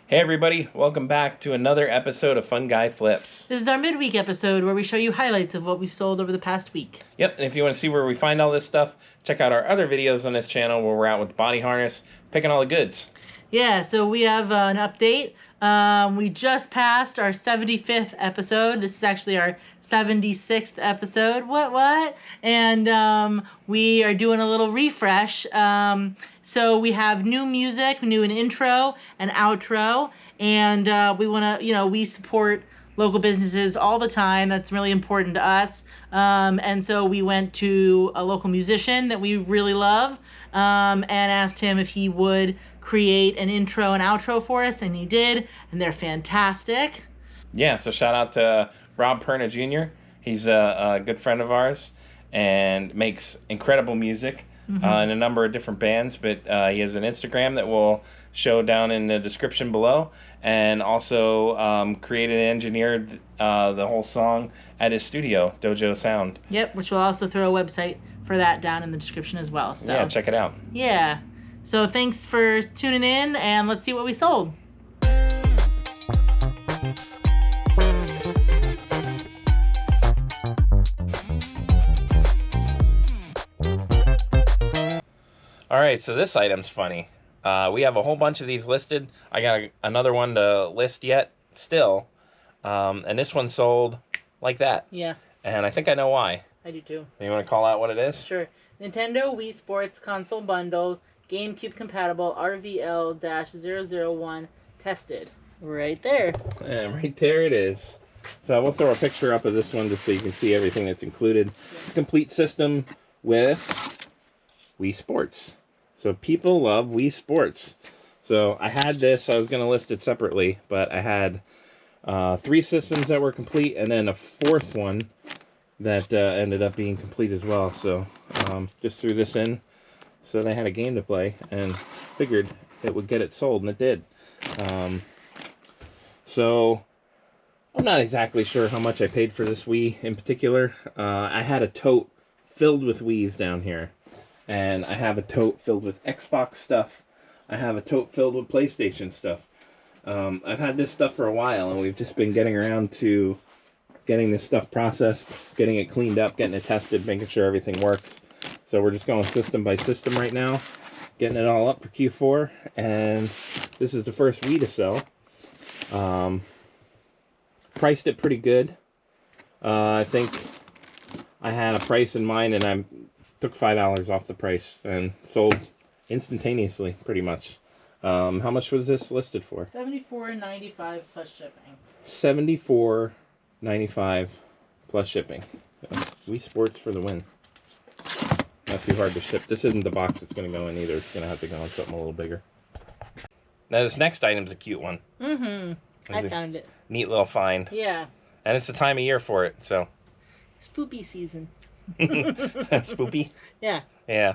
Hey everybody, welcome back to another episode of Fun Guy Flips. This is our midweek episode where we show you highlights of what we've sold over the past week. Yep, and if you want to see where we find all this stuff, check out our other videos on this channel where we're out with the body harness, picking all the goods. Yeah, so we have an update. We just passed our 75th episode. This is actually our 76th episode. What? And we are doing a little refresh. So we have new music, new an intro, an outro, and we want to, we support local businesses all the time. That's really important to us. And so we went to a local musician that we really love and asked him if he would create an intro and outro for us, and he did, and they're fantastic. Yeah, so shout out to Rob Perna Jr. He's a good friend of ours and makes incredible music in a number of different bands, but he has an Instagram that we'll show down in the description below, and also created and engineered the whole song at his studio, Dojo Sound. Yep, which we'll also throw a website for that down in the description as well. So yeah, check it out. Yeah. So thanks for tuning in, and let's see what we sold. All right, so this item's funny. We have a whole bunch of these listed. I got another one to list yet, still. And this one sold like that. Yeah. And I think I know why. I do too. You want to call out what it is? Sure. Nintendo Wii Sports Console Bundle, GameCube compatible, RVL-001 tested. Right there. And right there it is. So we'll throw a picture up of this one just so you can see everything that's included. Yeah. Complete system with Wii Sports. So people love Wii Sports. So I had this, I was going to list it separately, but I had 3 systems that were complete, and then a 4th one that ended up being complete as well. So just threw this in so they had a game to play, and figured it would get it sold, and it did. So I'm not exactly sure how much I paid for this Wii in particular. I had a tote filled with Wiis down here. And I have a tote filled with Xbox stuff. I have a tote filled with PlayStation stuff. I've had this stuff for a while, and we've just been getting around to getting this stuff processed, getting it cleaned up, getting it tested, making sure everything works. So we're just going system by system right now, getting it all up for Q4. And this is the first Wii to sell. Priced it pretty good. I think I had a price in mind, and I took $5 off the price and sold instantaneously, pretty much. How much was this listed for? $74.95 plus shipping. $74.95 plus shipping. Wii Sports for the win. Not too hard to ship. This isn't the box it's going to go in either. It's going to have to go in something a little bigger. Now this next item's a cute one. I found it. Neat little find. Yeah. And it's the time of year for it, so. Spoopy season. Spoopy? Yeah. Yeah.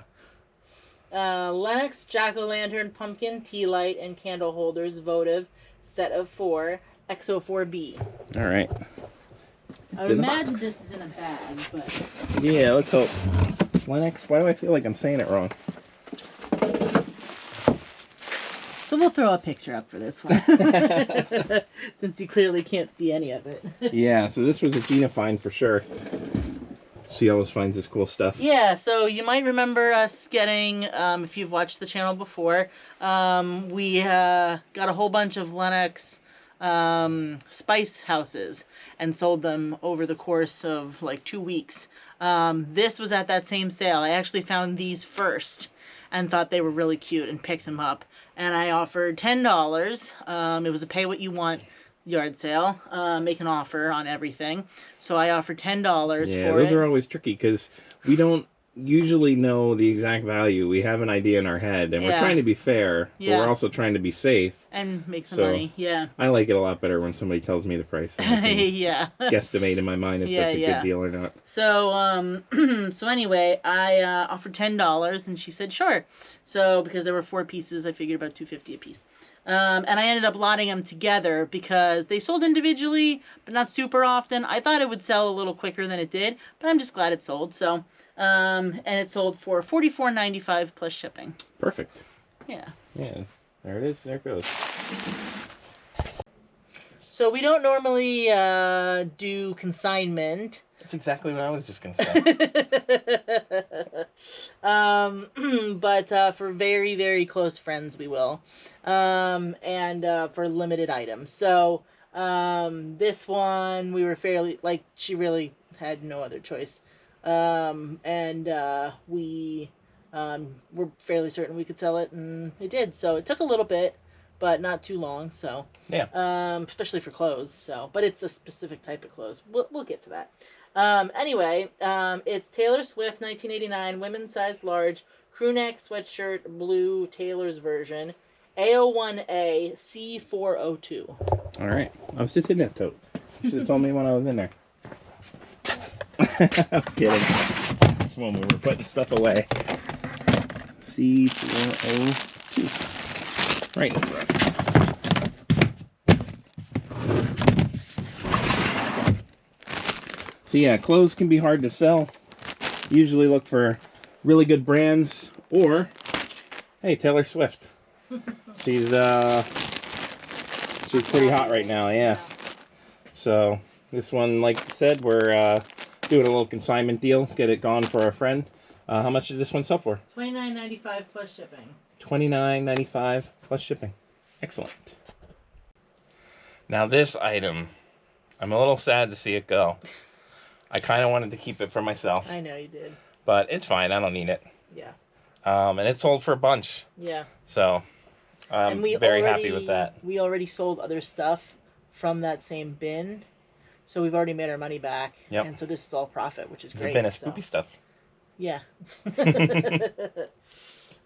Lennox jack-o'-lantern pumpkin tea light and candle holders votive set of 4 XO4B. All right. I would imagine this is in a bag, but yeah, let's hope. Lennox. Why do I feel like I'm saying it wrong? So we'll throw a picture up for this one, since you clearly can't see any of it. Yeah. So this was a Gina find for sure. She always finds this cool stuff. Yeah, so you might remember us getting, if you've watched the channel before, we got a whole bunch of Lennox spice houses and sold them over the course of like 2 weeks. This was at that same sale. I actually found these first and thought they were really cute and picked them up. And I offered $10. It was a pay what you want yard sale, make an offer on everything. So I offered $10 for it. Yeah, those are always tricky because we don't usually know the exact value. We have an idea in our head, and we're trying to be fair, but we're also trying to be safe. And make some money, yeah. I like it a lot better when somebody tells me the price. Yeah. Guesstimate in my mind if that's a good deal or not. So, so anyway, I offered $10, and she said sure. So, because there were 4 pieces, I figured about $2.50 a piece. And I ended up lotting them together because they sold individually, but not super often. I thought it would sell a little quicker than it did, but I'm just glad it sold. So, and it sold for $44.95 plus shipping. Perfect. Yeah. Yeah. There it is. There it goes. So we don't normally do consignment. That's exactly what I was just going to say. But for very, very close friends, we will. And for limited items. So this one, we were fairly, like, she really had no other choice. We were fairly certain we could sell it, and it did. So it took a little bit, but not too long. So Yeah. Especially for clothes. So, but it's a specific type of clothes. We'll get to that. Anyway, it's Taylor Swift 1989 women's size large crew neck sweatshirt blue Taylor's version A01A C402. All right. I was just in that tote. You should have told me when I was in there. I'm kidding. That's when we were putting stuff away. C402. Right in the front. So yeah, clothes can be hard to sell. Usually look for really good brands, or hey, Taylor Swift. She's pretty hot right now, yeah. So this one, like I said, we're doing a little consignment deal. Get it gone for a friend. How much did this one sell for? $29.95 plus shipping. $29.95 plus shipping. Excellent. Now this item, I'm a little sad to see it go. I kind of wanted to keep it for myself. I know you did. But it's fine. I don't need it. Yeah. And it sold for a bunch. Yeah. So I'm very happy with that. We already sold other stuff from that same bin. So we've already made our money back. Yep. And so this is all profit, which is great. It's been a Snoopy stuff. Yeah.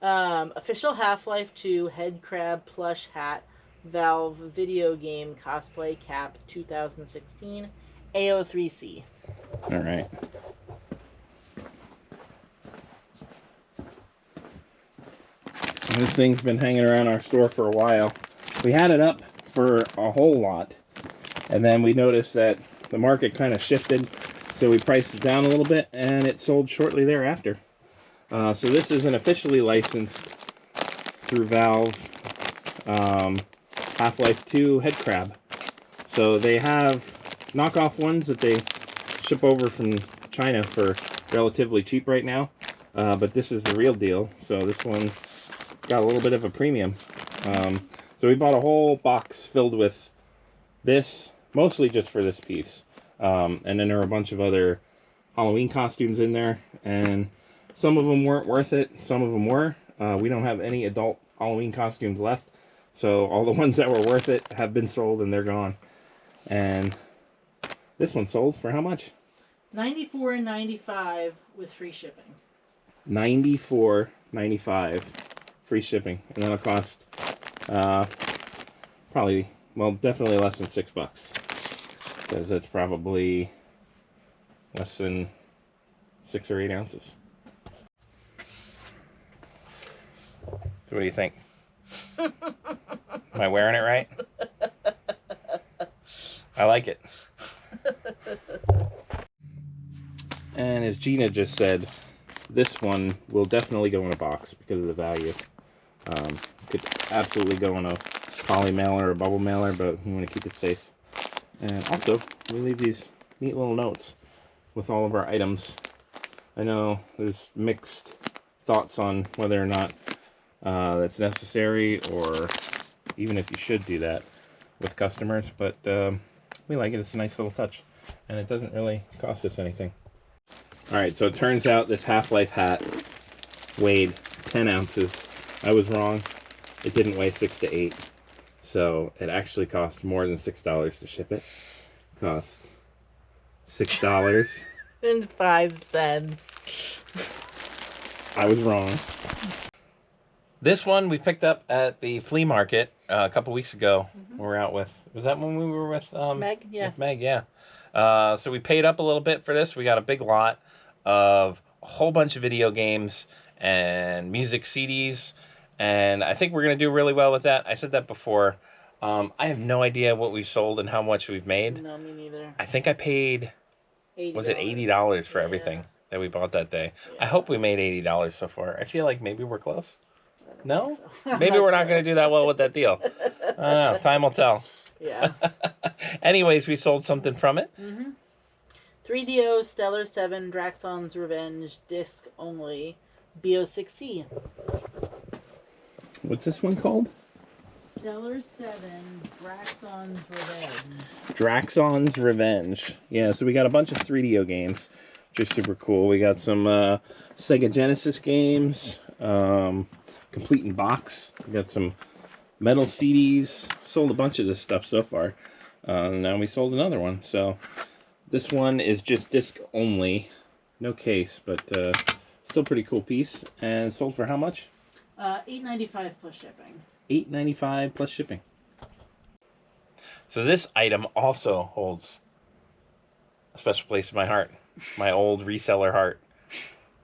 Official Half-Life 2 head crab plush hat Valve video game cosplay cap 2016 AO3C. All right. This thing's been hanging around our store for a while. We had it up for a whole lot, and then we noticed that the market kind of shifted, so we priced it down a little bit, and it sold shortly thereafter. So this isn't officially licensed through Valve Half-Life 2 head crab. So they have knockoff ones that they ship over from China for relatively cheap right now, but this is the real deal. So this one got a little bit of a premium. So we bought a whole box filled with this, mostly just for this piece. And then there were a bunch of other Halloween costumes in there, and some of them weren't worth it, some of them were. We don't have any adult Halloween costumes left, so all the ones that were worth it have been sold and they're gone. And this one sold for how much? $94.95 with free shipping. $94.95 free shipping, and that'll cost probably, well, definitely less than $6, because it's probably less than 6 or 8 ounces. So what do you think? Am I wearing it right? I like it. And as Gina just said, this one will definitely go in a box because of the value. Could absolutely go in a poly mailer or a bubble mailer, but we want to keep it safe. And also, we leave these neat little notes with all of our items. I know there's mixed thoughts on whether or not that's necessary, or even if you should do that with customers, but we like it. It's a nice little touch, and it doesn't really cost us anything. Alright, so it turns out this Half-Life hat weighed 10 ounces. I was wrong. It didn't weigh 6 to 8. So it actually cost more than $6 to ship it. It cost $6 and 5 cents. I was wrong. This one we picked up at the flea market a couple weeks ago. We were out with, was that when we were with Meg? Yeah. with Meg, yeah. So we paid up a little bit for this. We got a big lot of a whole bunch of video games and music CDs, and I think we're going to do really well with that. I said that before. I have no idea what we've sold and how much we've made. No, me neither. I think I paid, was it $80 for everything that we bought that day? Yeah. I hope we made $80 so far. I feel like maybe we're close. No? So. Maybe we're not going to do that well with that deal. I don't know. Time will tell. Yeah. Anyways, we sold something from it. 3DO Stellar 7 Draxon's Revenge disc only BO6C. What's this one called? Stellar 7 Draxon's Revenge. Draxon's Revenge. Yeah, so we got a bunch of 3DO games, which are super cool. We got some Sega Genesis games, complete in box. We got some metal CDs. Sold a bunch of this stuff so far. Now we sold another one. So this one is just disc only, no case, but still pretty cool piece. And sold for how much? $8.95 plus shipping. $8.95 plus shipping. So this item also holds a special place in my heart. My old reseller heart.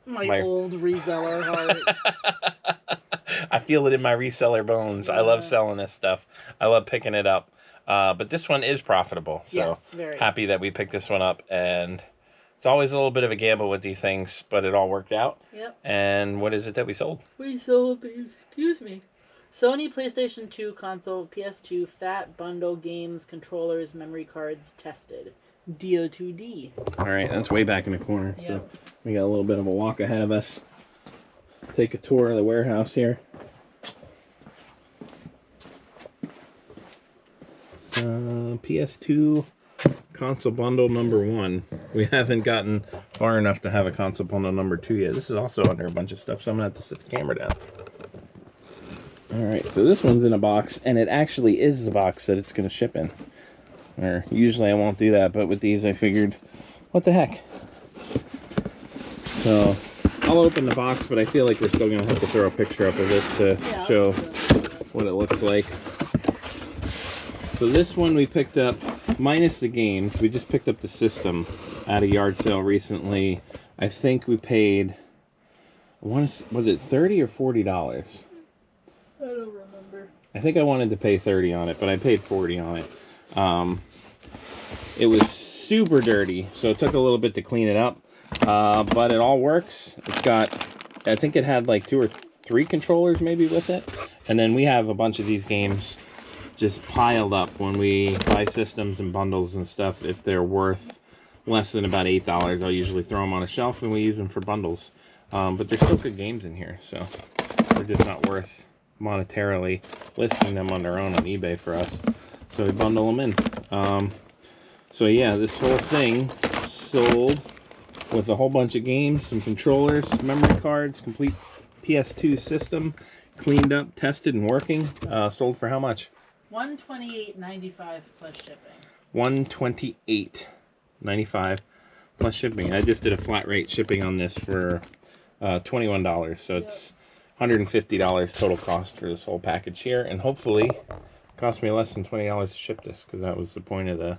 My old reseller heart. I feel it in my reseller bones. I love selling this stuff. I love picking it up. But this one is profitable. So yes, very. Happy that we picked this one up. And it's always a little bit of a gamble with these things, but it all worked out. Yep. And what is it that we sold? We sold, excuse me, Sony PlayStation 2 console, PS2, fat bundle games, controllers, memory cards tested. DO2D. All right, that's way back in the corner. Yep. So we got a little bit of a walk ahead of us. Take a tour of the warehouse here. PS2 console bundle number 1. We haven't gotten far enough to have a console bundle number 2 yet. This is also under a bunch of stuff, so I'm gonna have to set the camera down. All right, so this one's in a box, and it actually is the box that it's gonna ship in. Or usually I won't do that, but with these I figured, what the heck? So I'll open the box, but I feel like we're still gonna have to throw a picture up of this to show what it looks like. So this one we picked up, minus the games, we just picked up the system at a yard sale recently. I think we paid, was it $30 or $40? I don't remember. I think I wanted to pay 30 on it, but I paid 40 on it. It was super dirty, so it took a little bit to clean it up, but it all works. It's got, I think it had like 2 or 3 controllers maybe with it, and then we have a bunch of these games just piled up when we buy systems and bundles and stuff. If they're worth less than about $8, I'll usually throw them on a shelf and we use them for bundles. But there's still good games in here, so they're just not worth monetarily listing them on their own on eBay for us. So we bundle them in. So yeah, this whole thing sold with a whole bunch of games, some controllers, memory cards, complete PS2 system, cleaned up, tested, and working. Sold for how much? $128.95 plus shipping. $128.95 plus shipping. I just did a flat rate shipping on this for $21, so it's $150 total cost for this whole package here, and hopefully it cost me less than $20 to ship this, because that was the point of the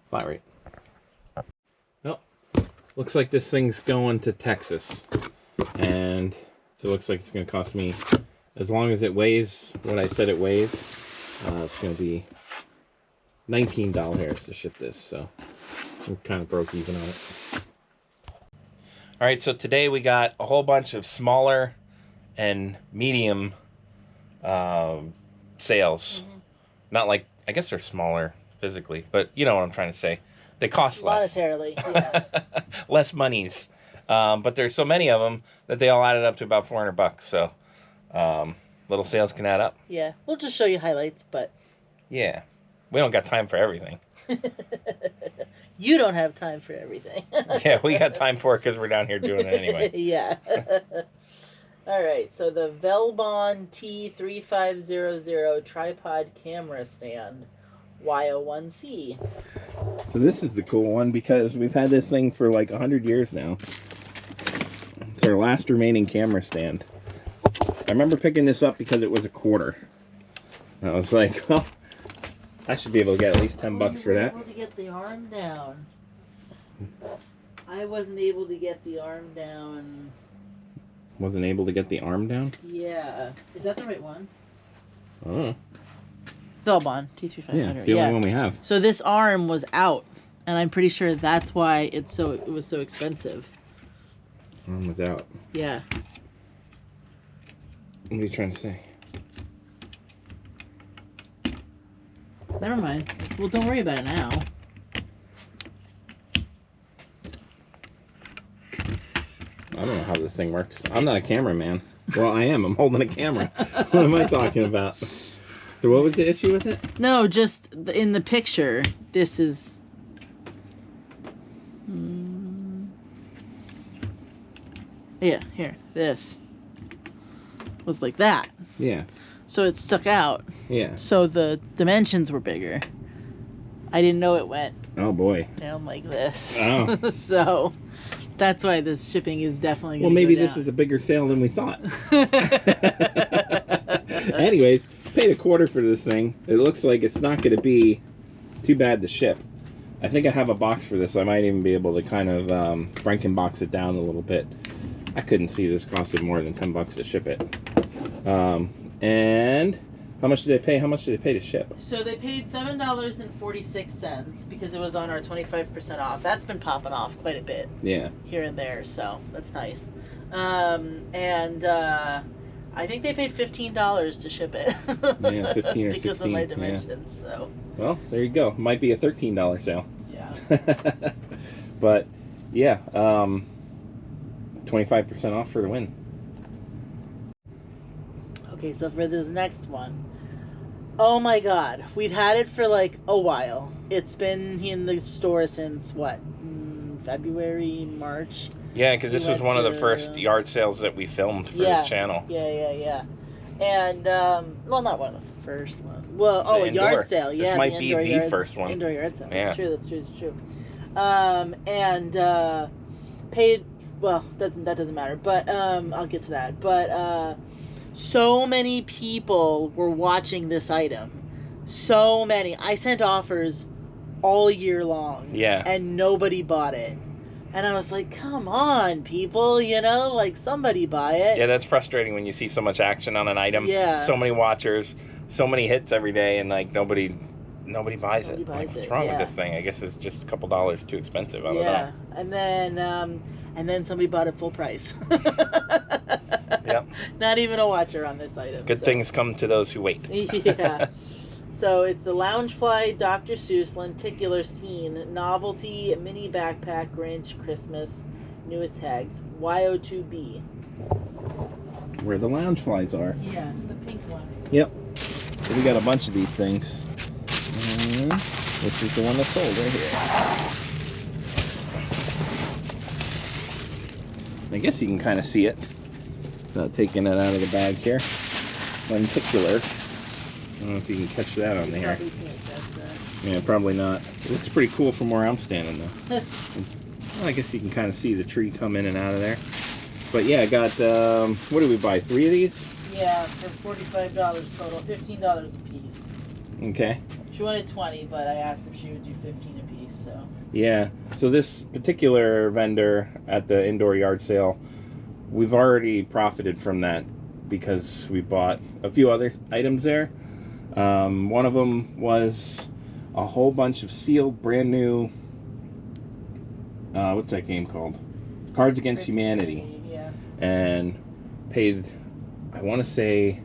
flat rate. Well, looks like this thing's going to Texas, and it looks like it's going to cost me, as long as it weighs what I said it weighs, it's going to be $19 to ship this, so I'm kind of broke even on it. All right, so today we got a whole bunch of smaller and medium sales. Not like, I guess they're smaller physically, but you know what I'm trying to say. They cost less. Monetarily, yeah. Less monies. But there's so many of them that they all added up to about $400. So little sales can add up. Yeah, we'll just show you highlights, but... Yeah, we don't got time for everything. You don't have time for everything. Yeah, we got time for it because we're down here doing it anyway. Yeah. All right, so the Velbon T3500 tripod camera stand, Y01C. So this is the cool one because we've had this thing for like 100 years now. It's our last remaining camera stand. I remember picking this up because it was a quarter. I was like, well, I should be able to get at least 10 bucks for that. I wasn't able to get the arm down. I wasn't able to get the arm down. Wasn't able to get the arm down? Yeah. Is that the right one? Oh. Velbon T3500. Yeah, it's the only one we have. So this arm was out, and I'm pretty sure that's why it was so expensive. Arm was out. Yeah. What are you trying to say? Never mind. Well, don't worry about it now. I don't know how this thing works. I'm not a cameraman. Well, I am. I'm holding a camera. What am I talking about? So what was the issue with it? No, just in the picture, this is... Yeah, here. This was like that. Yeah. So it stuck out. Yeah. So the dimensions were bigger. I didn't know it went Oh, boy. down like this. Oh. So that's why the shipping is definitely Well, going to maybe go this down. is a bigger sale than we thought. Anyways, paid $25 for this thing. It looks like it's not going to be too bad to ship. I think I have a box for this. So I might even be able to kind of Frankenbox it down a little bit. I couldn't see this costing more than $10 to ship it. And how much did they pay? How much did they pay to ship? So they paid $7.46 because it was on our 25% off. That's been popping off quite a bit. Yeah. Here and there, so that's nice. I think they paid $15 to ship it. Yeah, 15 or 16. Because of my dimensions, yeah. so. Well, there you go. Might be a $13 sale. Yeah. But yeah, 25% off for the win. Okay, so for this next one, oh my God, we've had it for like a while. It's been in the store since what, February, March? Yeah, because this We was went one of the to- first yard sales that we filmed for Yeah. this channel. Yeah. And, well, not one of the first ones. Well, The a indoor. yard sale. This Yeah, might the be indoor the yards, first one. Indoor yard sale. Yeah. That's true. Paid, well, that doesn't matter, but I'll get to that. But so many people were watching this item. So many. I sent offers all year long. Yeah. And nobody bought it. And I was like, come on, people, like somebody buy it. Yeah, that's frustrating when you see so much action on an item. Yeah. So many watchers, so many hits every day, and like nobody buys it. Like, what's wrong with this thing? I guess it's just a couple dollars too expensive. I don't know. And then somebody bought it full price. Yep. Not even a watcher on this item. Good things come to those who wait. Yeah. So it's the Loungefly Dr. Seuss Lenticular Scene Novelty Mini Backpack Grinch Christmas new with tags Y02B. Where the Loungeflies are. Yeah, the pink one. Yep. So we got a bunch of these things. This is the one that's sold right here. I guess you can kind of see it without taking it out of the bag here. Lenticular. I don't know if you can catch that on there. Probably can't catch that. Yeah, probably not. It looks pretty cool from where I'm standing though. Well, I guess you can kind of see the tree come in and out of there. But yeah, I got, what did we buy? 3 of these? Yeah, for $45 total, $15 a piece. Okay. She wanted 20, but I asked if she would do 15 a piece, so. Yeah, so this particular vendor at the indoor yard sale, we've already profited from that because we bought a few other items there. One of them was a whole bunch of sealed, brand new, what's that game called? Cards Against Humanity. Yeah. And paid, I want to say,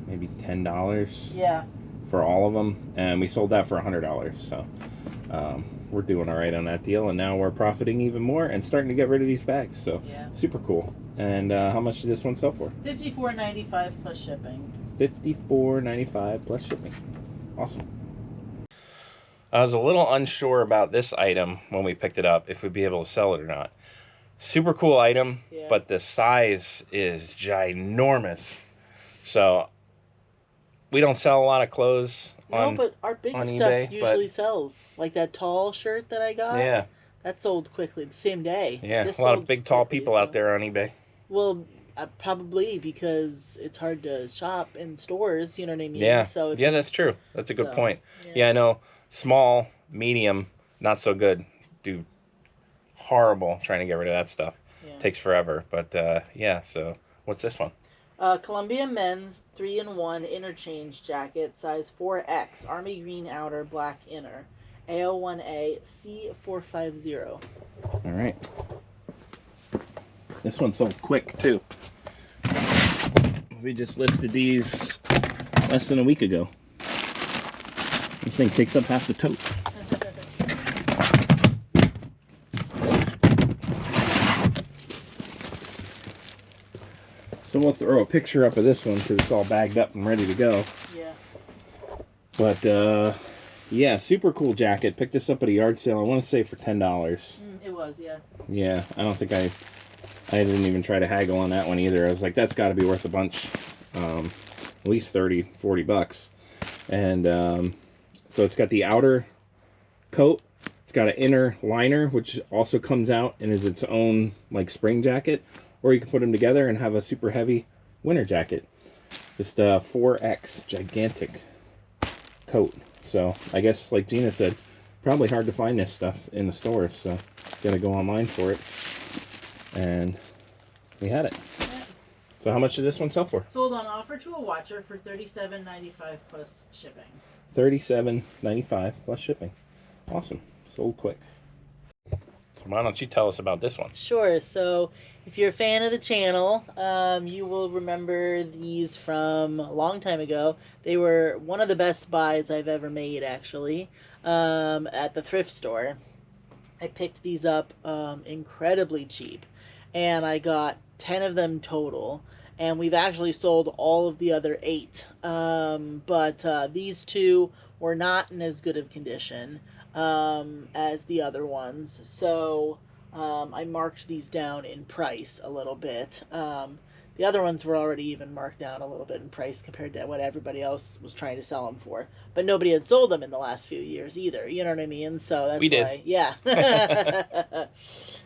maybe $10. Yeah. For all of them, and we sold that for $100. So we're doing all right on that deal, and now we're profiting even more and starting to get rid of these bags. So Yeah. super cool. And how much did this one sell for? $54.95 plus shipping. $54.95 plus shipping. Awesome. I was a little unsure about this item when we picked it up, if we'd be able to sell it or not. Super cool item, Yeah. but the size is ginormous. So we don't sell a lot of clothes on, but our big on stuff eBay, usually sells. Like that tall shirt that I got. yeah, That sold quickly the same day. yeah, This a lot of sold big, tall quickly, people so- out there on eBay. Well, probably because it's hard to shop in stores. You know what I mean? Yeah, So yeah, that's true. That's a good So, point. yeah. Yeah, I know. Small, medium, not so good. Do horrible trying to get rid of that stuff. Yeah. Takes forever. But yeah. So what's this one? Columbia Men's 3-in-1 interchange jacket, size 4X, army green outer, black inner, AO1A C450. All right. This one sold quick too. We just listed these less than a week ago. This thing takes up half the tote. So we'll throw a picture up of this one because it's all bagged up and ready to go. Yeah. But yeah, super cool jacket. Picked this up at a yard sale. I want to say for $10. It was, yeah. Yeah, I don't think I didn't even try to haggle on that one either. I was like, that's got to be worth a bunch. At least 30, 40 bucks. And so it's got the outer coat. It's got an inner liner, which also comes out and is its own like spring jacket. Or you can put them together and have a super heavy winter jacket. Just 4X gigantic coat. So I guess like Gina said, probably hard to find this stuff in the stores. So gotta go online for it. And we had it. Yeah. So how much did this one sell for? Sold on offer to a watcher for $37.95 plus shipping. $37.95 plus shipping. Awesome. Sold quick. So why don't you tell us about this one? Sure. So if you're a fan of the channel, you will remember these from a long time ago. They were one of the best buys I've ever made, actually, at the thrift store. I picked these up incredibly cheap, and I got 10 of them total, and we've actually sold all of the other 8. But these 2 were not in as good of condition as the other ones, so I marked these down in price a little bit. The other ones were already even marked down a little bit in price compared to what everybody else was trying to sell them for. But nobody had sold them in the last few years either. You know what I mean? So that's why. Yeah.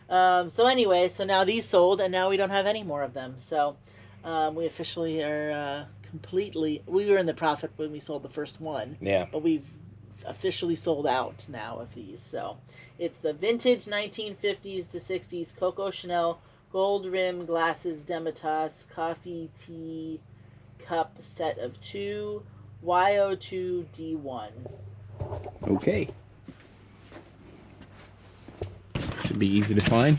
So anyway, so now these sold, and now we don't have any more of them. So we officially are completely. We were in the profit when we sold the first one. Yeah. But we've officially sold out now of these. So it's the vintage 1950s to 60s Coco Chanel gold rim glasses Demitas coffee tea cup set of 2 YO2 D1. Okay. Should be easy to find.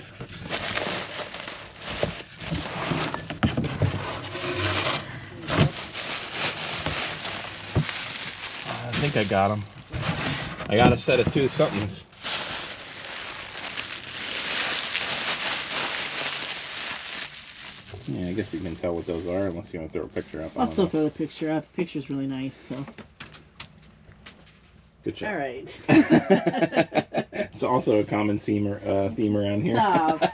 I think I got them. I got a set of 2 somethings. Yeah, I guess you can tell what those are unless you want to throw a picture up. I'll still throw the picture up. The picture's really nice, so. Good job. All right. It's also a common theme around here. Stop.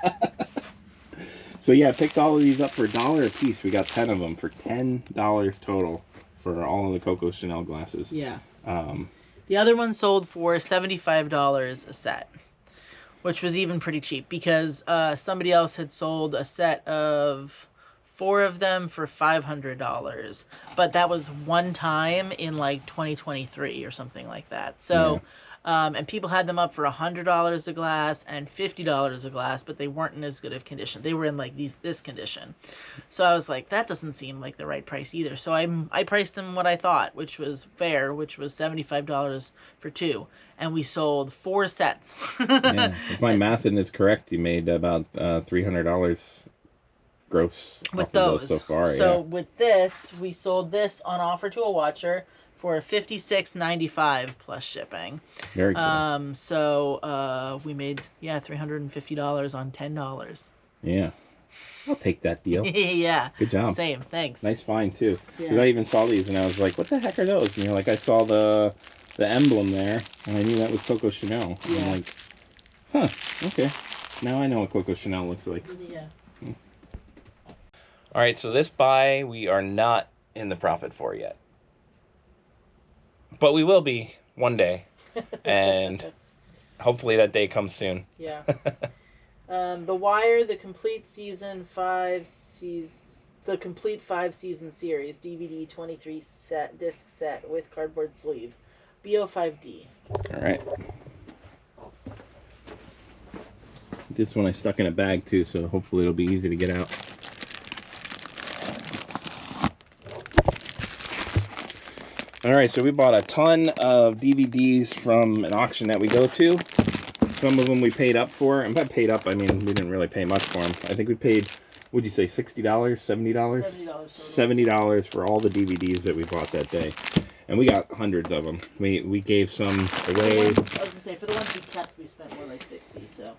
So yeah, I picked all of these up for $1 a piece. We got 10 of them for $10 total for all of the Coco Chanel glasses. Yeah. The other one sold for $75 a set, which was even pretty cheap because somebody else had sold a set of 4 of them for $500, but that was one time in like 2023 or something like that. So, and people had them up for $100 a glass and $50 a glass, but they weren't in as good of condition. They were in like this condition. So I was like, that doesn't seem like the right price either. So I priced them what I thought, which was fair, which was $75 for 2. And we sold 4 sets. Yeah, if my math is correct, you made about $300 gross with those so far. So with this, we sold this on offer to a watcher for $56.95 plus shipping. Very cool. So we made $350 on $10. Yeah, I'll take that deal. Yeah. Good job. Same. Thanks. Nice find too. Because Yeah. I even saw these and I was like, what the heck are those? And you're like, I saw the emblem there and I knew that was Coco Chanel. And I'm like, huh, okay. Now I know what Coco Chanel looks like. Yeah. All right, so this buy we are not in the profit for yet. But we will be one day. And hopefully that day comes soon. Yeah. The Wire, the complete the complete 5-season series, DVD 23 disc set with cardboard sleeve, BO5D. All right. This one I stuck in a bag too, so hopefully it'll be easy to get out. All right, so we bought a ton of DVDs from an auction that we go to. Some of them we paid up for, and by paid up, I mean we didn't really pay much for them. I think we paid, what'd you say, $60, $70? $70. $70 for all the DVDs that we bought that day. and we got hundreds of them. We gave some away. I was gonna say, for the ones we kept, we spent more like 60. So.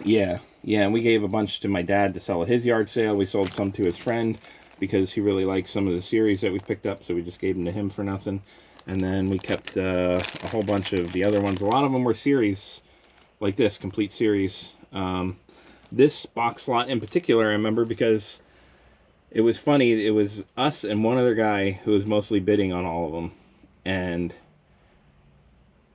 Yeah, and we gave a bunch to my dad to sell at his yard sale. We sold some to his friend because he really liked some of the series that we picked up, so we just gave them to him for nothing. And then we kept a whole bunch of the other ones. A lot of them were series like this, complete series. This box lot in particular, I remember because it was funny. It was us and one other guy who was mostly bidding on all of them. And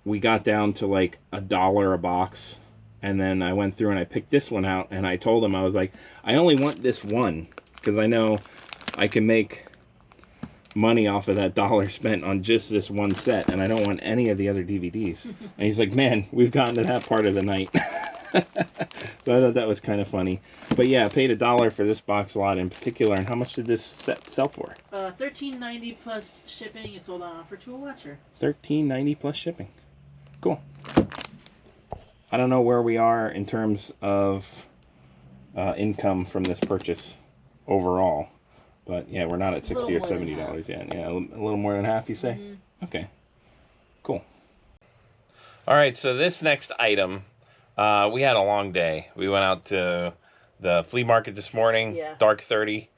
we got down to like $1 a box. And then I went through and I picked this one out, and I told him, I was like, I only want this one because I know I can make money off of that $1 spent on just this one set, and I don't want any of the other DVDs. And he's like, man, we've gotten to that part of the night. So I thought that was kind of funny. But yeah, I paid $1 for this box lot in particular. And how much did this set sell for? $13.90 plus shipping. It's sold on offer to a watcher. $13.90 plus shipping. Cool. I don't know where we are in terms of income from this purchase overall, but yeah, we're not at $60 or $70 yet. Yeah, a little more than half, you say? Mm-hmm. Okay, cool. All right, so this next item, we had a long day. We went out to the flea market this morning, dark 30.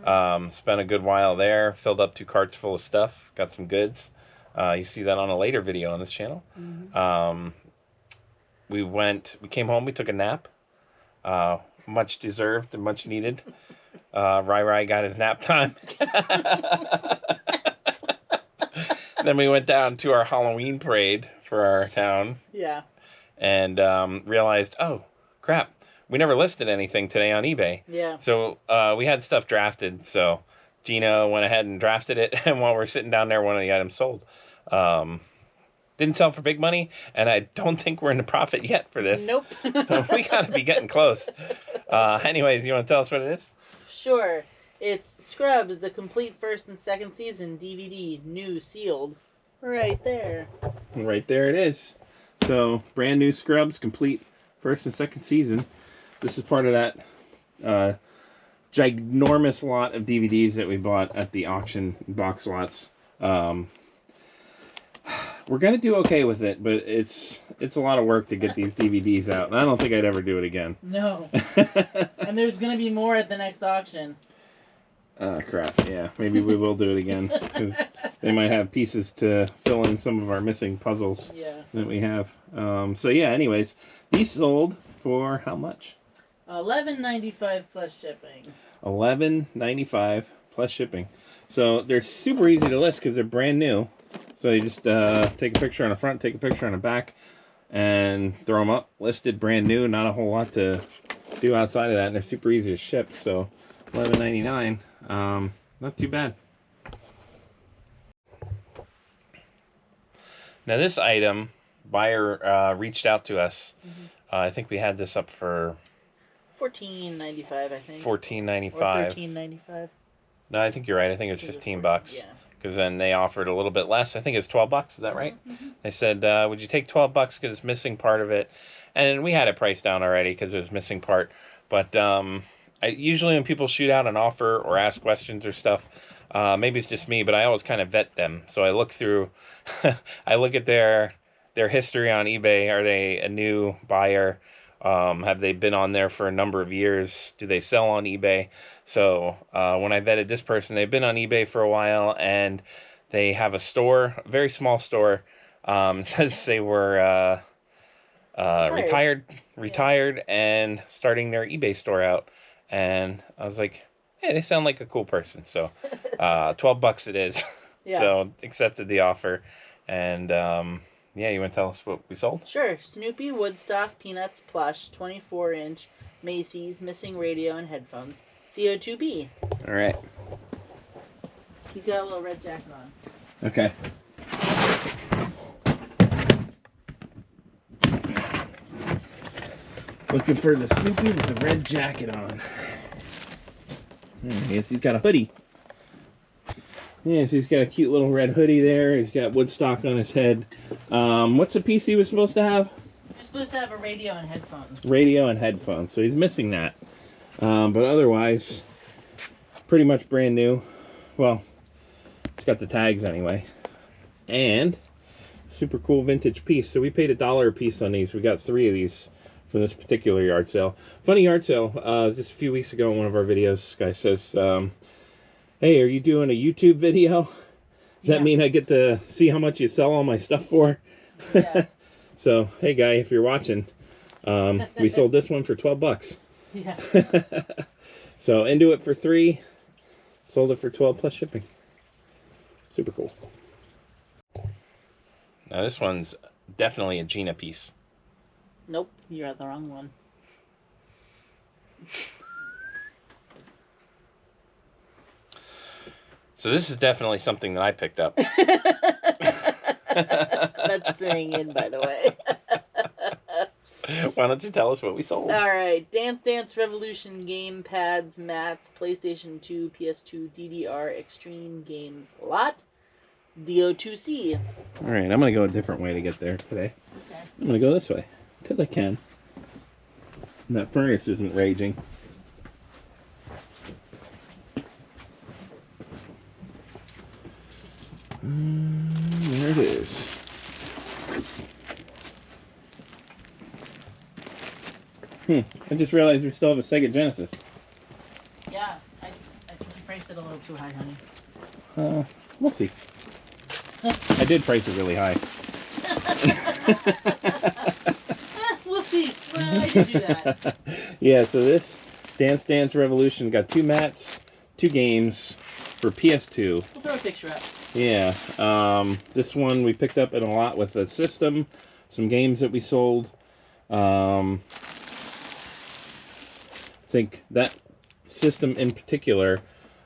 Mm-hmm. Spent a good while there, filled up 2 carts full of stuff, got some goods. You see that on a later video on this channel. Mm-hmm. We came home, we took a nap, much deserved and much needed. Rai got his nap time. Then we went down to our Halloween parade for our town. Yeah. And realized, oh, crap, we never listed anything today on eBay. Yeah. So we had stuff drafted, so Gina went ahead and drafted it, and while we're sitting down there, one of the items sold. Didn't sell for big money, and I don't think we're in the profit yet for this. Nope. So we gotta be getting close. Anyways, you want to tell us what it is? Sure. It's Scrubs, the complete first and second season DVD, new, sealed. Right there. Right there it is. So, brand new Scrubs, complete first and second season. This is part of that ginormous lot of DVDs that we bought at the auction box lots. We're gonna do okay with it, but it's a lot of work to get these DVDs out, and I don't think I'd ever do it again. No. And there's gonna be more at the next auction. Crap. Yeah, maybe we will do it again because they might have pieces to fill in some of our missing puzzles that we have. So yeah. Anyways, these sold for how much? $11.95 plus shipping. $11.95 plus shipping. So they're super easy to list because they're brand new. So you just take a picture on the front, take a picture on the back, and throw them up. Listed brand new, not a whole lot to do outside of that, and they're super easy to ship. So $11.99, not too bad. Now this item, buyer reached out to us. Mm-hmm. I think we had this up for $14.95, I think. $14.95. Or $13.95. No, I think you're right. I think it was $15. Yeah. Because then they offered a little bit less. I think it's $12. Is that right? Mm-hmm. They said, would you take $12 because it's missing part of it? And we had it priced down already because it was missing part. But usually when people shoot out an offer or ask questions or stuff, maybe it's just me, but I always kind of vet them. So I look through, I look at their history on eBay. Are they a new buyer? Have they been on there for a number of years? Do they sell on eBay? So when I vetted this person, they've been on eBay for a while, and they have a store, a very small store. Says they were retired and starting their eBay store out. And I was like, hey, they sound like a cool person. So $12 it is. Yeah. So accepted the offer. And yeah, you want to tell us what we sold? Sure. Snoopy, Woodstock, Peanuts, plush, 24-inch, Macy's, missing radio and headphones, CO2B. All right. He's got a little red jacket on. Okay. Looking for the Snoopy with the red jacket on. I guess he's got a hoodie. Yeah, so he's got a cute little red hoodie there. He's got Woodstock on his head. What's the piece he was supposed to have? You're supposed to have a radio and headphones. Radio and headphones. So he's missing that. But otherwise, pretty much brand new. Well, it's got the tags anyway. and super cool vintage piece. So we paid $1 a piece on these. We got 3 of these for this particular yard sale. Funny yard sale. Just a few weeks ago in one of our videos, this guy says, hey, are you doing a YouTube video? Does that mean I get to see how much you sell all my stuff for? Yeah. So, hey guy, if you're watching, we sold this one for 12 bucks. Yeah. So into it for 3, sold it for 12 plus shipping. Super cool. Now this one's definitely a Gina piece. Nope, you're at the wrong one. So this is definitely something that I picked up. That's staying in, by the way. Why don't you tell us what we sold? All right, Dance Dance Revolution game pads, mats, PlayStation 2, PS2, DDR, Extreme Games lot, DO2C. All right, I'm going to go a different way to get there today. Okay. I'm going to go this way, because I can. And that furnace isn't raging. There it is. I just realized we still have a Sega Genesis. Yeah, I think you priced it a little too high, honey. We'll see. I did price it really high. We'll see. Well, I did do that. Yeah, so this Dance Dance Revolution got 2 mats, 2 games for PS2. We'll throw a picture up. Yeah, this one we picked up in a lot with a system, some games that we sold. I think that system in particular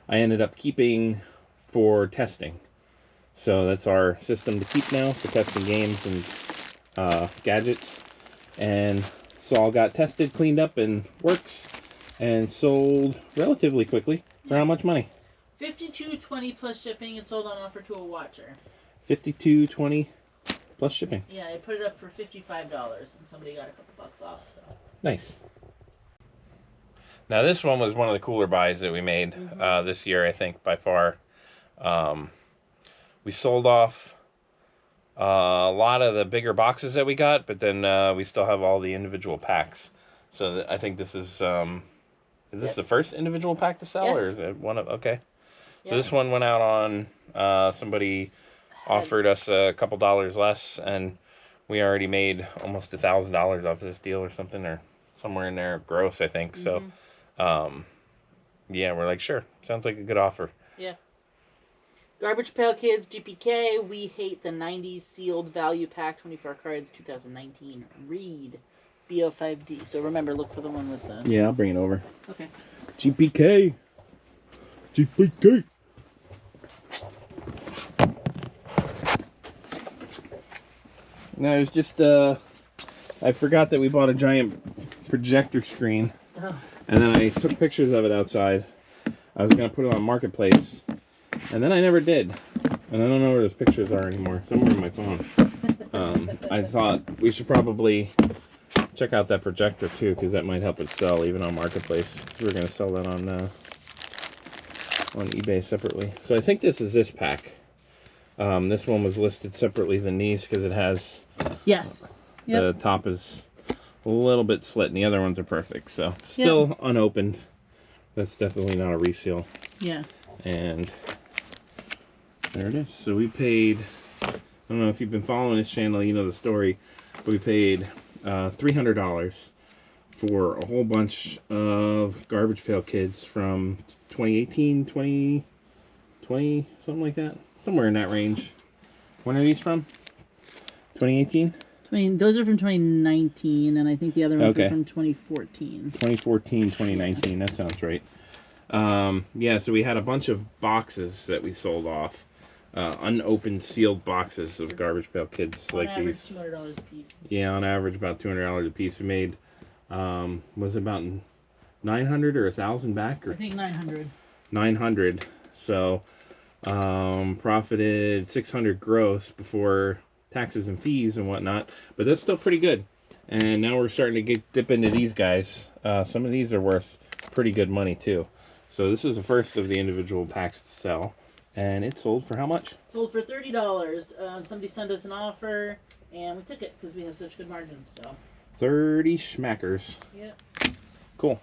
I ended up keeping for testing. So that's our system to keep now for testing games and gadgets. And so all got tested, cleaned up, and works, and sold relatively quickly. For how much money? $52.20 plus shipping. It's sold on offer to a watcher. $52.20 plus shipping. Yeah, I put it up for $55, and somebody got a couple bucks off. So nice. Now this one was one of the cooler buys that we made this year, I think, by far. We sold off a lot of the bigger boxes that we got, but then we still have all the individual packs. So I think this is this the first individual pack to sell? Yes. Or is it one of, okay. So this one went out on, somebody offered us a couple dollars less, and we already made almost $1,000 off this deal or something, or somewhere in there, gross, I think. So, yeah, we're like, sure, sounds like a good offer. Yeah. Garbage Pail Kids, GPK, We Hate the 90s Sealed Value Pack, 24 cards, 2019. Read, BO5D. So remember, look for the one with the... Yeah, I'll bring it over. Okay. GPK. GPK. No, it was just, I forgot that we bought a giant projector screen. Oh. And then I took pictures of it outside. I was going to put it on Marketplace. And then I never did. And I don't know where those pictures are anymore. Somewhere in my phone. I thought we should probably check out that projector too, because that might help it sell even on Marketplace. We're going to sell that on eBay separately. So I think this is this pack. This one was listed separately than these because it has... Yes. Yep. The top is a little bit slit and the other ones are perfect. So still unopened. That's definitely not a reseal. Yeah. And there it is. So we paid, I don't know if you've been following this channel, you know the story, but we paid $300 for a whole bunch of Garbage Pail Kids from 2018, 2020, something like that. Somewhere in that range. When are these from? 2018? Those are from 2019, and I think the other ones are from 2014. 2014, 2019, that sounds right. Yeah, so we had a bunch of boxes that we sold off. Unopened, sealed boxes of Garbage Pail Kids on like average, these. $200 a piece. Yeah, on average about $200 a piece. We made, was it about 900 or 1,000 back? Or? I think 900. 900. So, profited 600 gross before taxes and fees and whatnot, but that's still pretty good. And now we're starting to dip into these guys. Some of these are worth pretty good money too. So this is the first of the individual packs to sell. And it sold for how much? Sold for $30. Somebody sent us an offer, and we took it because we have such good margins. So 30 schmackers. Yep. Cool.